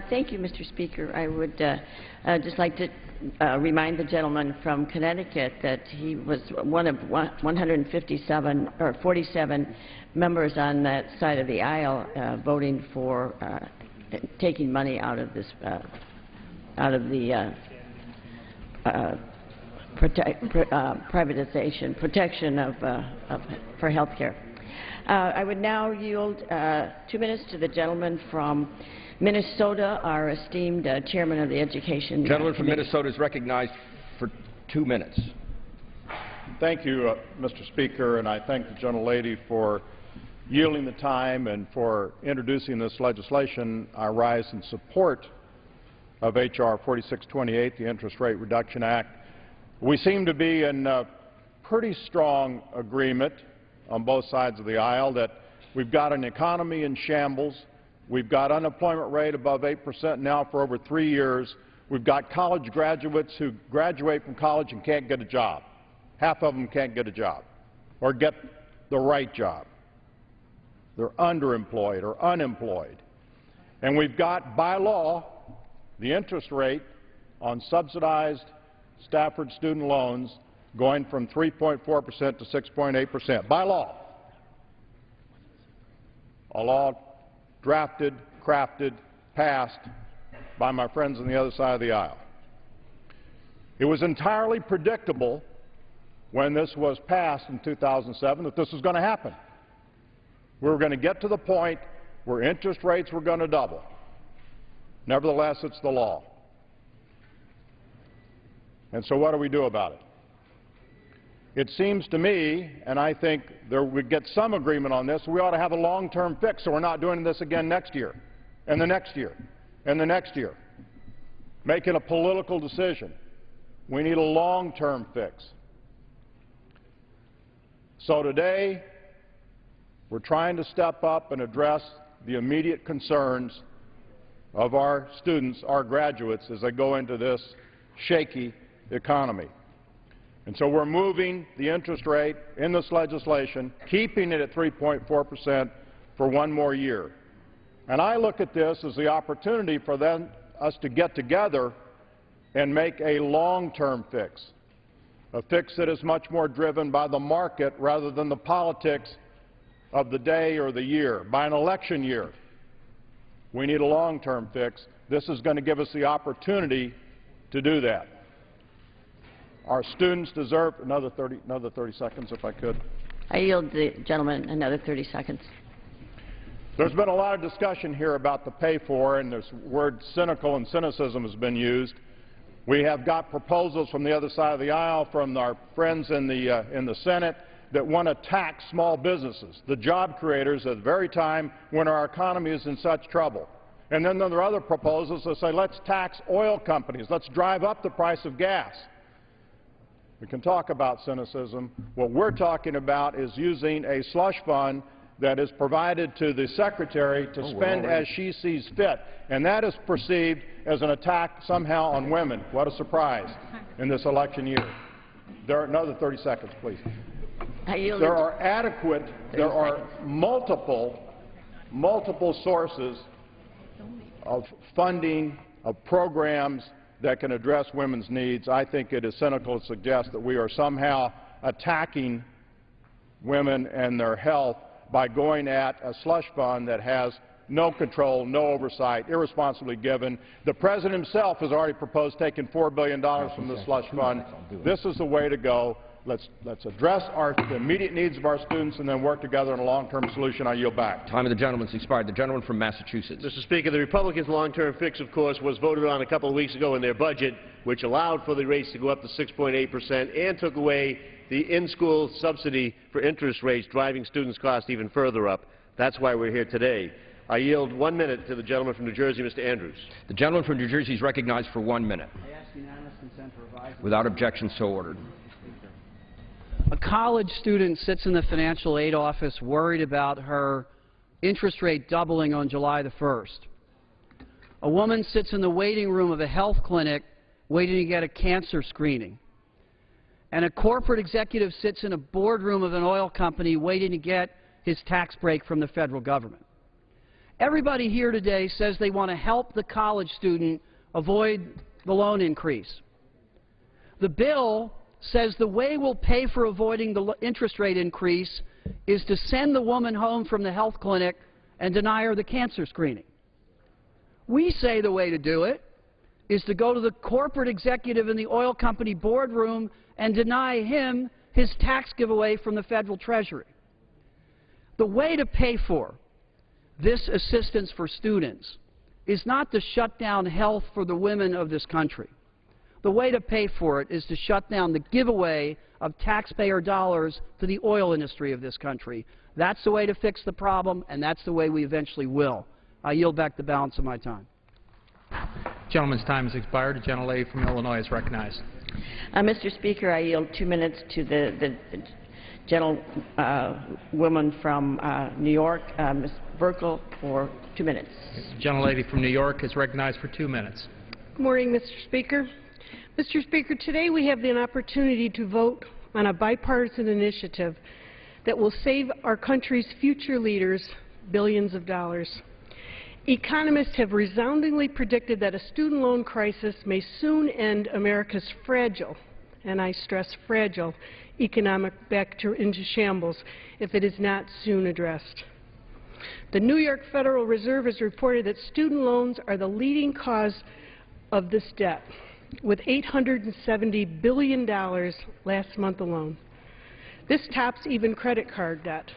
Thank you, Mr. Speaker. I would just like to remind the gentleman from Connecticut that he was one of 157 or 47 members on that side of the aisle voting for taking money out of this out of the privatization, protection for health care. I would now yield 2 minutes to the gentleman from Minnesota, our esteemed chairman of the Education The gentleman from Committee. Minnesota is recognized for 2 minutes. Thank you, Mr. Speaker, and I thank the gentlelady for yielding the time and for introducing this legislation. I rise in support of H.R. 4628, the Interest Rate Reduction Act. We seem to be in pretty strong agreement on both sides of the aisle that we've got an economy in shambles. We've got unemployment rate above 8% now for over 3 years. We've got college graduates who graduate from college and can't get a job. Half of them can't get a job or get the right job. They're underemployed or unemployed. And we've got, by law, the interest rate on subsidized Stafford student loans going from 3.4% to 6.8%, by law. A law drafted, crafted, passed by my friends on the other side of the aisle. It was entirely predictable when this was passed in 2007 that this was going to happen. We were going to get to the point where interest rates were going to double. Nevertheless, it's the law. And so what do we do about it? It seems to me, and I think we get some agreement on this, we ought to have a long-term fix so we're not doing this again next year, and the next year, and the next year. Making a political decision. We need a long-term fix. So today, we're trying to step up and address the immediate concerns of our students, our graduates, as they go into this shaky economy. And so we're moving the interest rate in this legislation, keeping it at 3.4% for 1 more year. And I look at this as the opportunity for us to get together and make a long-term fix, a fix that is much more driven by the market rather than the politics of the day or the year, by an election year. We need a long-term fix. This is going to give us the opportunity to do that. Our students deserve another 30 seconds, if I could. I yield the gentleman another 30 seconds. There's been a lot of discussion here about the pay for, and this word cynical and cynicism has been used. We have got proposals from the other side of the aisle from our friends in the Senate that want to tax small businesses, the job creators at the very time when our economy is in such trouble. And then there are other proposals that say, let's tax oil companies, let's drive up the price of gas. We can talk about cynicism. What we're talking about is using a slush fund that is provided to the Secretary to spend as she sees fit. And that is perceived as an attack somehow on women. What a surprise in this election year. There are another 30 seconds, please. There are multiple sources of funding, of programs that can address women's needs. I think it is cynical to suggest that we are somehow attacking women and their health by going at a slush fund that has no control, no oversight, irresponsibly given. The President himself has already proposed taking $4 billion from the slush fund. This is the way to go. Let's address the immediate needs of our students and then work together on a long-term solution. I yield back. Time of the gentleman's expired. The gentleman from Massachusetts. Mr. Speaker, the Republicans' long-term fix, of course, was voted on a couple of weeks ago in their budget, which allowed for the rates to go up to 6.8% and took away the in-school subsidy for interest rates, driving students' costs even further up. That's why we're here today. I yield 1 minute to the gentleman from New Jersey, Mr. Andrews. The gentleman from New Jersey is recognized for 1 minute. I ask unanimous consent to revise. Without objection, so ordered. A college student sits in the financial aid office worried about her interest rate doubling on July the 1st. A woman sits in the waiting room of a health clinic waiting to get a cancer screening. And a corporate executive sits in a boardroom of an oil company waiting to get his tax break from the federal government. Everybody here today says they want to help the college student avoid the loan increase. The bill says the way we'll pay for avoiding the interest rate increase is to send the woman home from the health clinic and deny her the cancer screening. We say the way to do it is to go to the corporate executive in the oil company boardroom and deny him his tax giveaway from the federal treasury. The way to pay for this assistance for students is not to shut down health for the women of this country. The way to pay for it is to shut down the giveaway of taxpayer dollars to the oil industry of this country. That's the way to fix the problem, and that's the way we eventually will. I yield back the balance of my time. Gentleman's time has expired. The gentlelady from Illinois is recognized. Mr. Speaker, I yield 2 minutes to the gentlewoman from New York, Ms. Burkle, for 2 minutes. The gentlelady from New York is recognized for 2 minutes. Good morning, Mr. Speaker. Mr. Speaker, today we have the opportunity to vote on a bipartisan initiative that will save our country's future leaders billions of dollars. Economists have resoundingly predicted that a student loan crisis may soon end America's fragile, and I stress fragile, economic back into shambles if it is not soon addressed. The New York Federal Reserve has reported that student loans are the leading cause of this debt, with $870 billion last month alone. This tops even credit card debt.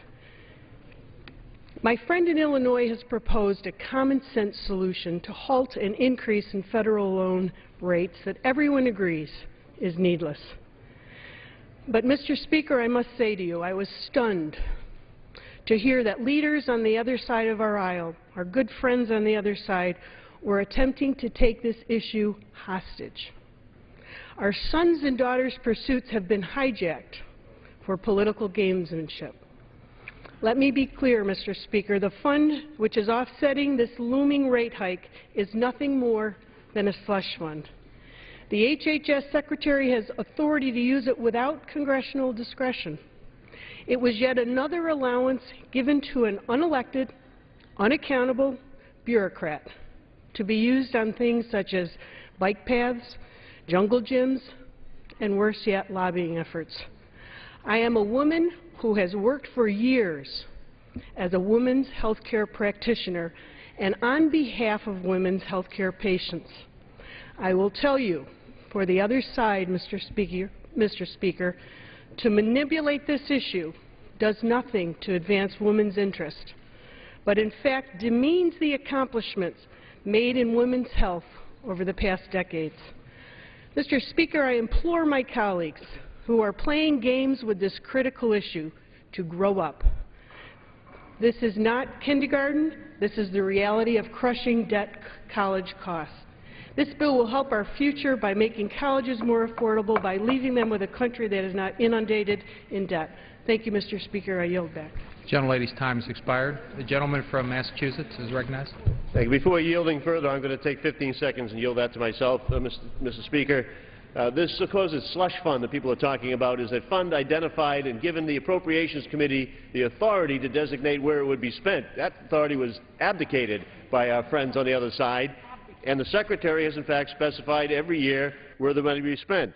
My friend in Illinois has proposed a common-sense solution to halt an increase in federal loan rates that everyone agrees is needless. But, Mr. Speaker, I must say to you, I was stunned to hear that leaders on the other side of our aisle, our good friends on the other side, were attempting to take this issue hostage. Our sons' and daughters' pursuits have been hijacked for political gamesmanship. Let me be clear, Mr. Speaker. The fund which is offsetting this looming rate hike is nothing more than a slush fund. The HHS Secretary has authority to use it without congressional discretion. It was yet another allowance given to an unelected, unaccountable bureaucrat to be used on things such as bike paths, jungle gyms, and worse yet, lobbying efforts. I am a woman who has worked for years as a women's health care practitioner and on behalf of women's health care patients. I will tell you, for the other side, Mr. Speaker, to manipulate this issue does nothing to advance women's interest, but in fact demeans the accomplishments made in women's health over the past decades. Mr. Speaker, I implore my colleagues who are playing games with this critical issue to grow up. This is not kindergarten. This is the reality of crushing debt college costs. This bill will help our future by making colleges more affordable, by leaving them with a country that is not inundated in debt. Thank you, Mr. Speaker. I yield back. Gentlelady's time has expired. The gentleman from Massachusetts is recognized. Thank you. Before yielding further, I'm going to take 15 seconds and yield that to myself, Mr. Speaker. This supposed slush fund that people are talking about is a fund identified and given the Appropriations Committee the authority to designate where it would be spent. That authority was abdicated by our friends on the other side, and the Secretary has in fact specified every year where the money will be spent.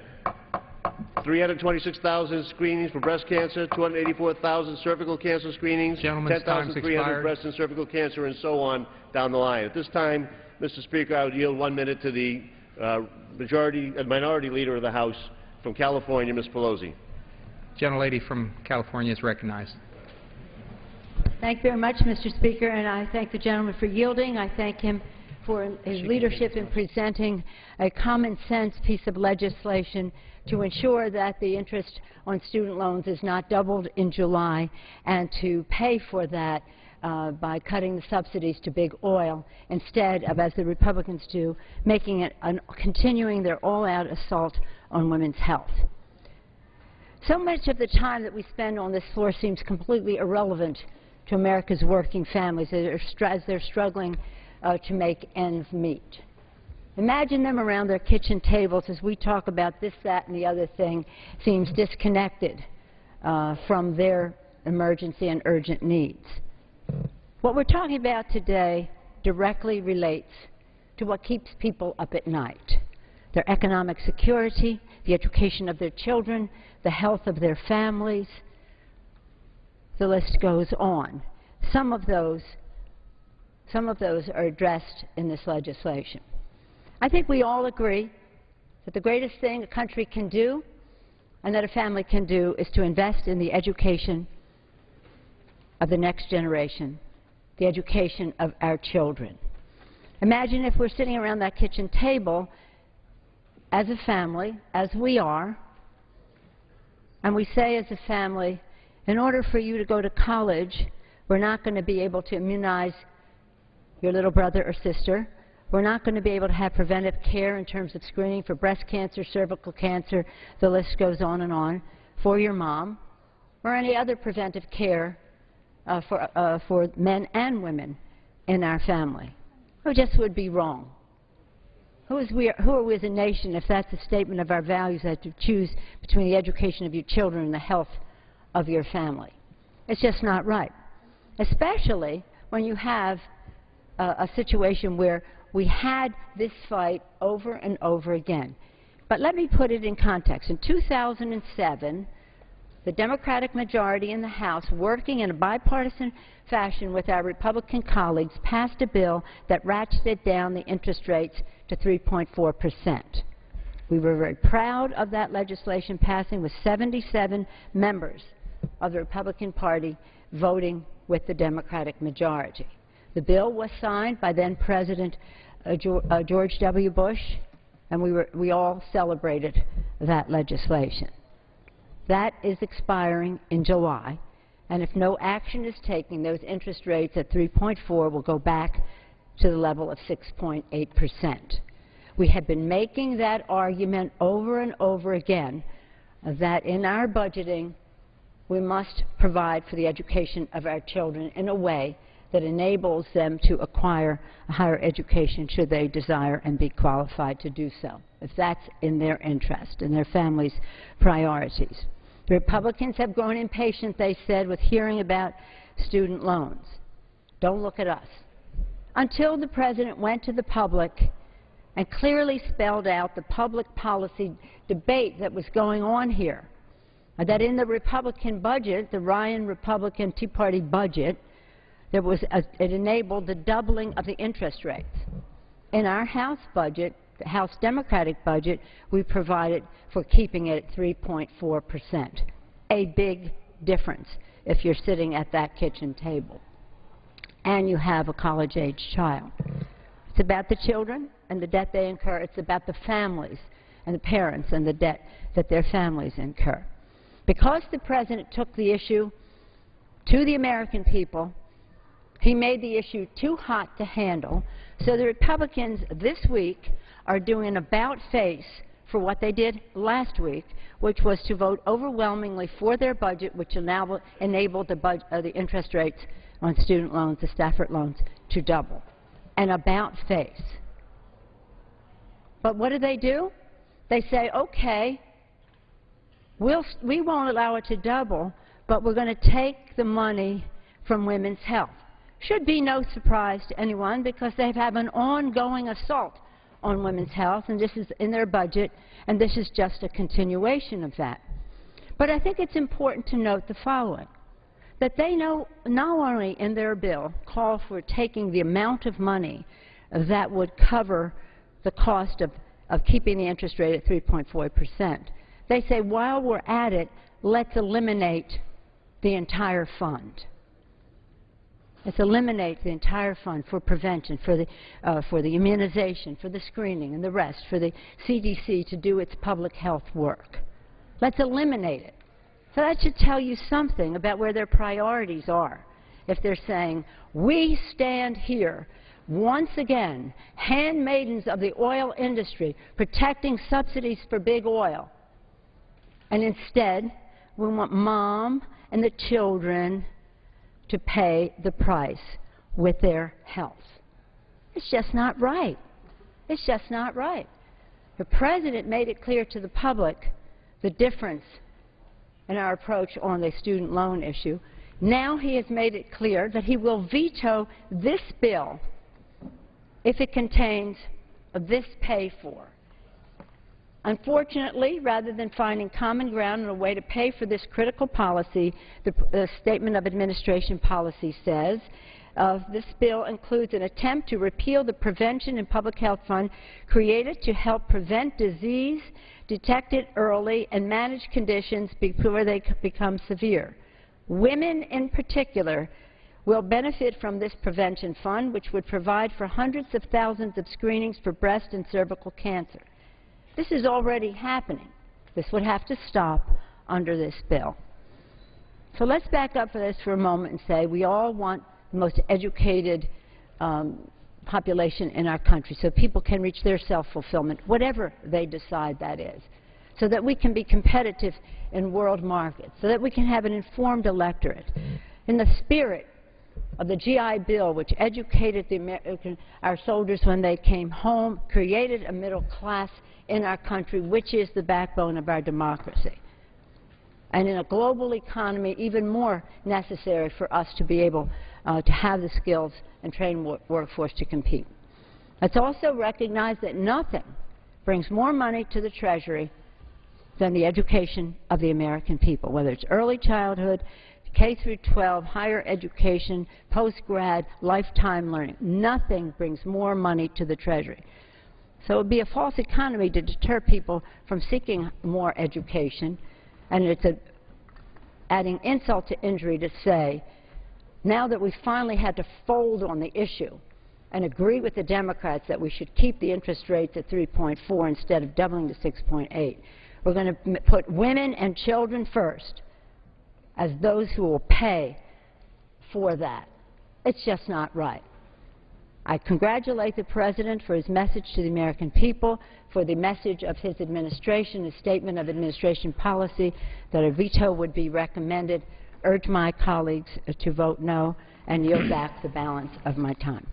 326,000 screenings for breast cancer, 284,000 cervical cancer screenings, 10,300 breast and cervical cancer, and so on down the line. At this time, Mr. Speaker, I would yield 1 minute to the minority leader of the House from California, Ms. Pelosi. Gentlelady from California is recognized. Thank you very much, Mr. Speaker, and I thank the gentleman for yielding. I thank him for his leadership in presenting a common-sense piece of legislation to ensure that the interest on student loans is not doubled in July, and to pay for that by cutting the subsidies to big oil instead of, as the Republicans do, making it continuing their all-out assault on women's health. So much of the time that we spend on this floor seems completely irrelevant to America's working families as they're struggling to make ends meet. Imagine them around their kitchen tables as we talk about this, that, and the other thing seems disconnected from their emergency and urgent needs. What we're talking about today directly relates to what keeps people up at night: their economic security, the education of their children, the health of their families. The list goes on. Some of those are addressed in this legislation. I think we all agree that the greatest thing a country can do and that a family can do is to invest in the education of the next generation, the education of our children. Imagine if we're sitting around that kitchen table as a family, as we are, and we say as a family, in order for you to go to college, we're not going to be able to immunize your little brother or sister. We're not going to be able to have preventive care in terms of screening for breast cancer, cervical cancer, the list goes on, for your mom, or any other preventive care for men and women in our family. It just would be wrong. Who are we as a nation if that's a statement of our values, that to choose between the education of your children and the health of your family? It's just not right, especially when you have a situation where we had this fight over and over again. But let me put it in context. In 2007, the Democratic majority in the House, working in a bipartisan fashion with our Republican colleagues, passed a bill that ratcheted down the interest rates to 3.4%. We were very proud of that legislation passing, with 77 members of the Republican Party voting with the Democratic majority. The bill was signed by then-President George W. Bush, and we all celebrated that legislation. That is expiring in July, and if no action is taken, those interest rates at 3.4 will go back to the level of 6.8%. We have been making that argument over and over again, that in our budgeting we must provide for the education of our children in a way that enables them to acquire a higher education should they desire and be qualified to do so, if that's in their interest and their families' priorities. The Republicans have grown impatient, they said, with hearing about student loans. Don't look at us. Until the President went to the public and clearly spelled out the public policy debate that was going on here, that in the Republican budget, the Ryan Republican Tea Party budget, it enabled the doubling of the interest rates. In our House budget, the House Democratic budget, we provided for keeping it at 3.4%. A big difference if you're sitting at that kitchen table and you have a college-age child. It's about the children and the debt they incur. It's about the families and the parents and the debt that their families incur. Because the President took the issue to the American people, he made the issue too hot to handle, so the Republicans this week are doing an about-face for what they did last week, which was to vote overwhelmingly for their budget, which enabled the interest rates on student loans, the Stafford loans, to double. An about-face. But what do? They say, okay, we won't allow it to double, but we're going to take the money from women's health. Should be no surprise to anyone because they have an ongoing assault on women's health, and this is in their budget, and this is just a continuation of that. But I think it's important to note the following, that they not only in their bill call for taking the amount of money that would cover the cost of keeping the interest rate at 3.4%. They say, while we're at it, let's eliminate the entire fund. Let's eliminate the entire fund for prevention, for the immunization, for the screening and the rest, for the CDC to do its public health work. Let's eliminate it. So that should tell you something about where their priorities are. If they're saying, we stand here, once again, handmaidens of the oil industry, protecting subsidies for big oil, and instead we want mom and the children to pay the price with their health. It's just not right. It's just not right. The President made it clear to the public the difference in our approach on the student loan issue. Now he has made it clear that he will veto this bill if it contains this pay for. Unfortunately, rather than finding common ground and a way to pay for this critical policy, the Statement of Administration policy says, this bill includes an attempt to repeal the Prevention and Public Health Fund created to help prevent disease, detect it early, and manage conditions before they become severe. Women in particular will benefit from this prevention fund, which would provide for hundreds of thousands of screenings for breast and cervical cancer. This is already happening. This would have to stop under this bill. So let's back up for this for a moment and say we all want the most educated population in our country so people can reach their self-fulfillment, whatever they decide that is, so that we can be competitive in world markets, so that we can have an informed electorate. In the spirit of the GI Bill, which educated our soldiers when they came home, created a middle class in our country, which is the backbone of our democracy. And in a global economy, even more necessary for us to be able to have the skills and trained workforce to compete. Let's also recognize that nothing brings more money to the Treasury than the education of the American people, whether it's early childhood, K through 12, higher education, post-grad, lifetime learning. Nothing brings more money to the Treasury. So it would be a false economy to deter people from seeking more education, and it's adding insult to injury to say, now that we finally had to fold on the issue and agree with the Democrats that we should keep the interest rates at 3.4 instead of doubling to 6.8, we're going to put women and children first as those who will pay for that. It's just not right. I congratulate the President for his message to the American people, for the message of his administration, his Statement of Administration policy, that a veto would be recommended. Urge my colleagues to vote no and yield back the balance of my time.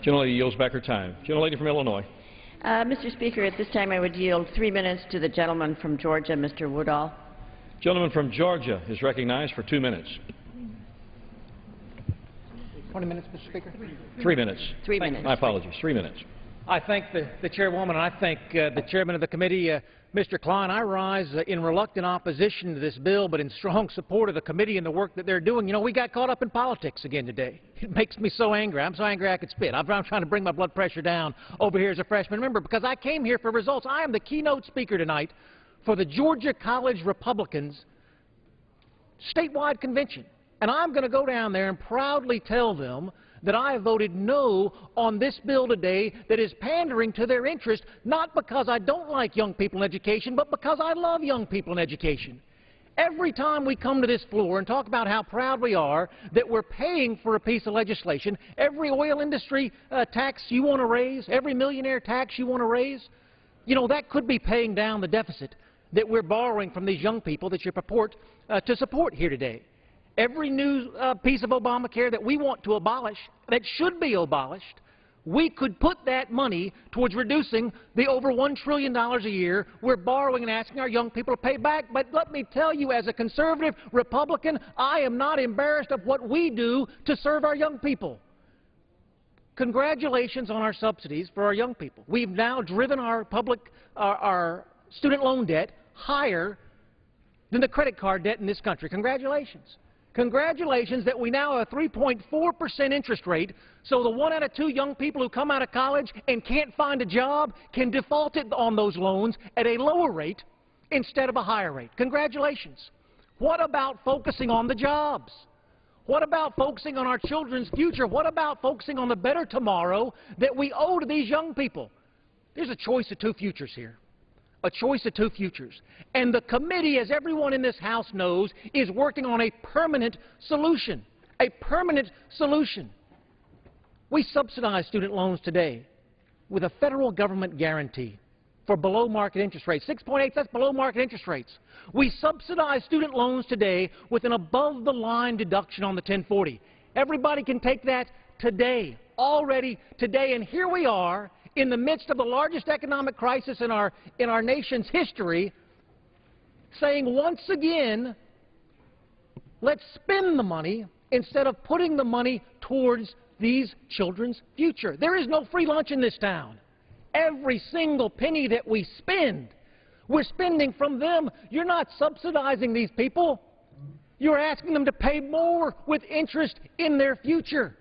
Gentlelady yields back her time. Gentlelady from Illinois. Mr. Speaker, at this time I would yield 3 minutes to the gentleman from Georgia, Mr. Woodall. Gentleman from Georgia is recognized for 2 minutes. 20 minutes, Mr. Speaker? 3 minutes. 3 minutes. My apologies. 3 minutes. I thank the chairwoman, and I thank the chairman of the committee, Mr. Klein. I rise in reluctant opposition to this bill, but in strong support of the committee and the work that they're doing. You know, we got caught up in politics again today. It makes me so angry. I'm so angry I could spit. I'm trying to bring my blood pressure down over here as a freshman member because I came here for results. I am the keynote speaker tonight for the Georgia College Republicans statewide convention. And I'm going to go down there and proudly tell them that I have voted no on this bill today that is pandering to their interest, not because I don't like young people in education, but because I love young people in education. Every time we come to this floor and talk about how proud we are that we're paying for a piece of legislation, every oil industry tax you want to raise, every millionaire tax you want to raise, you know, that could be paying down the deficit that we're borrowing from these young people that you purport to support here today. Every new piece of Obamacare that we want to abolish, that should be abolished, we could put that money towards reducing the over $1 trillion a year we're borrowing and asking our young people to pay back. But let me tell you, as a conservative Republican, I am not embarrassed of what we do to serve our young people. Congratulations on our subsidies for our young people. We've now driven our our student loan debt higher than the credit card debt in this country. Congratulations. Congratulations that we now have a 3.4% interest rate, so the 1 out of 2 young people who come out of college and can't find a job can default it on those loans at a lower rate instead of a higher rate. Congratulations. What about focusing on the jobs? What about focusing on our children's future? What about focusing on the better tomorrow that we owe to these young people? There's a choice of 2 futures here. A choice of 2 futures. And the committee, as everyone in this House knows, is working on a permanent solution. A permanent solution. We subsidize student loans today with a federal government guarantee for below-market interest rates. 6.8, that's below-market interest rates. We subsidize student loans today with an above-the-line deduction on the 1040. Everybody can take that today, already today, and here we are in the midst of the largest economic crisis in our nation's history, saying once again, let's spend the money instead of putting the money towards these children's future. There is no free lunch in this town. Every single penny that we spend, we're spending from them. You're not subsidizing these people. You're asking them to pay more with interest in their future.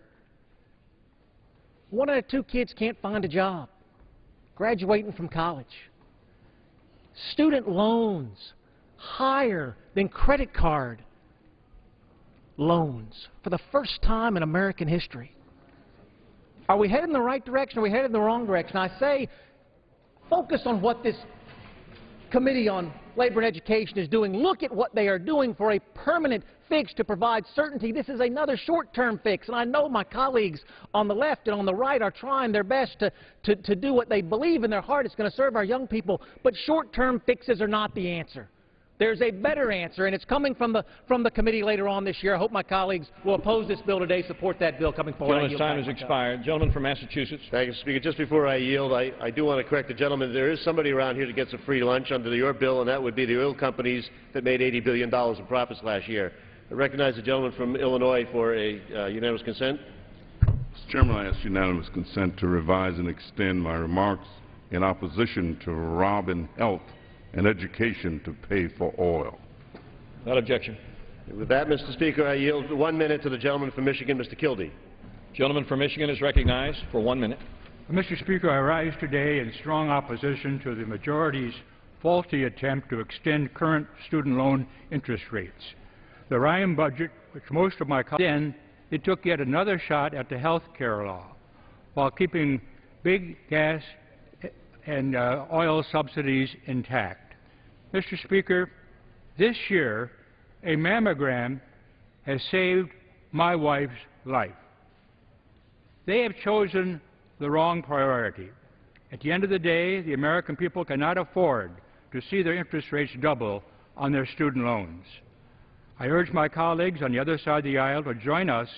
1 out of 2 kids can't find a job graduating from college. Student loans higher than credit card loans for the first time in American history. Are we headed in the right direction or are we headed in the wrong direction? I say focus on what this Committee on Labor and Education is doing. Look at what they are doing for a permanent fix to provide certainty. This is another short-term fix, and I know my colleagues on the left and on the right are trying their best to do what they believe in their heart is going to serve our young people, but short-term fixes are not the answer. There's a better answer, and it's coming from the committee later on this year. I hope my colleagues will oppose this bill today, support that bill coming forward. Gentleman's time has expired. Gentleman from Massachusetts. Thank you, Speaker. Just before I yield, I do want to correct the gentleman. There is somebody around here that gets a free lunch under your bill, and that would be the oil companies that made $80 billion in profits last year. I recognize the gentleman from Illinois for a unanimous consent. Mr. Chairman, I ask unanimous consent to revise and extend my remarks in opposition to robbing health and education to pay for oil. Without objection. With that, Mr. Speaker, I yield 1 minute to the gentleman from Michigan, Mr. Kildee. Gentleman from Michigan is recognized for 1 minute. Mr. Speaker, I rise today in strong opposition to the majority's faulty attempt to extend current student loan interest rates. The Ryan budget, which most of my colleagues in, it took yet another shot at the health care law, while keeping big gas and oil subsidies intact. Mr. Speaker, this year, a mammogram has saved my wife's life. They have chosen the wrong priority. At the end of the day, the American people cannot afford to see their interest rates double on their student loans. I urge my colleagues on the other side of the aisle to join us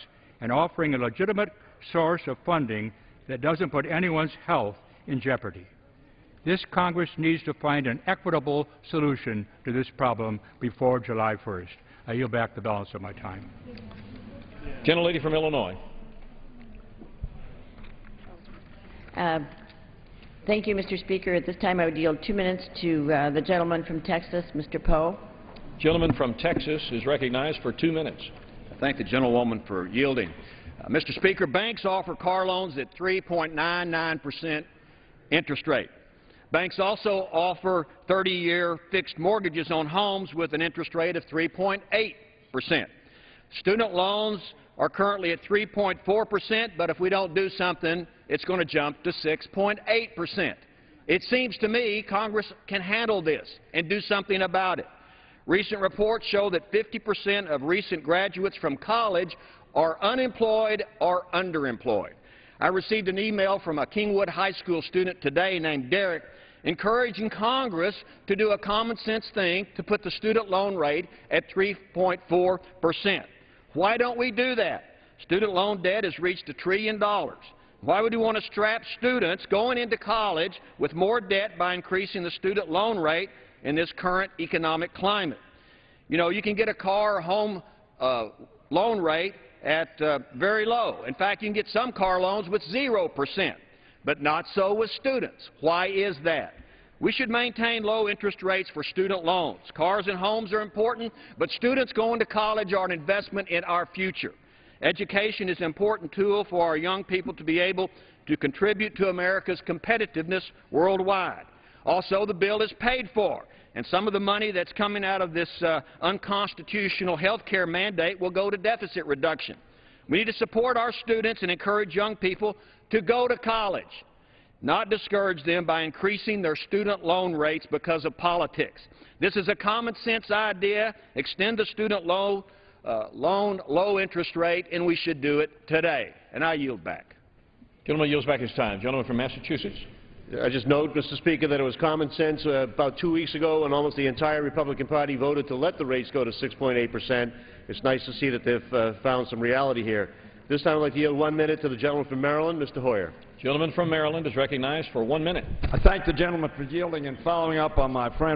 in offering a legitimate source of funding that doesn't put anyone's health in jeopardy. This Congress needs to find an equitable solution to this problem before July 1st. I yield back the balance of my time. Gentlelady from Illinois. Thank you, Mr. Speaker. At this time, I would yield 2 minutes to the gentleman from Texas, Mr. Poe. Gentleman from Texas is recognized for 2 minutes. I thank the gentlewoman for yielding. Mr. Speaker, banks offer car loans at 3.99% interest rate. Banks also offer 30-year fixed mortgages on homes with an interest rate of 3.8%. Student loans are currently at 3.4%, but if we don't do something, it's going to jump to 6.8%. It seems to me Congress can handle this and do something about it. Recent reports show that 50% of recent graduates from college are unemployed or underemployed. I received an email from a Kingwood High School student today named Derek encouraging Congress to do a common-sense thing to put the student loan rate at 3.4%. Why don't we do that? Student loan debt has reached $1 trillion. Why would we want to strap students going into college with more debt by increasing the student loan rate in this current economic climate? You know, you can get a car or home loan rate at very low. In fact, you can get some car loans with 0%, but not so with students. Why is that? We should maintain low interest rates for student loans. Cars and homes are important, but students going to college are an investment in our future. Education is an important tool for our young people to be able to contribute to America's competitiveness worldwide. Also, the bill is paid for, and some of the money that's coming out of this unconstitutional health care mandate will go to deficit reduction. We need to support our students and encourage young people to go to college, not discourage them by increasing their student loan rates because of politics. This is a common-sense idea. Extend the student loan low interest rate, and we should do it today. And I yield back. Gentleman yields back his time. Gentleman from Massachusetts. I just note, Mr. Speaker, that it was common sense about 2 weeks ago when almost the entire Republican Party voted to let the rates go to 6.8%. It's nice to see that they've found some reality here. This time I'd like to yield 1 minute to the gentleman from Maryland, Mr. Hoyer. Gentleman from Maryland is recognized for 1 minute. I thank the gentleman for yielding and following up on my friend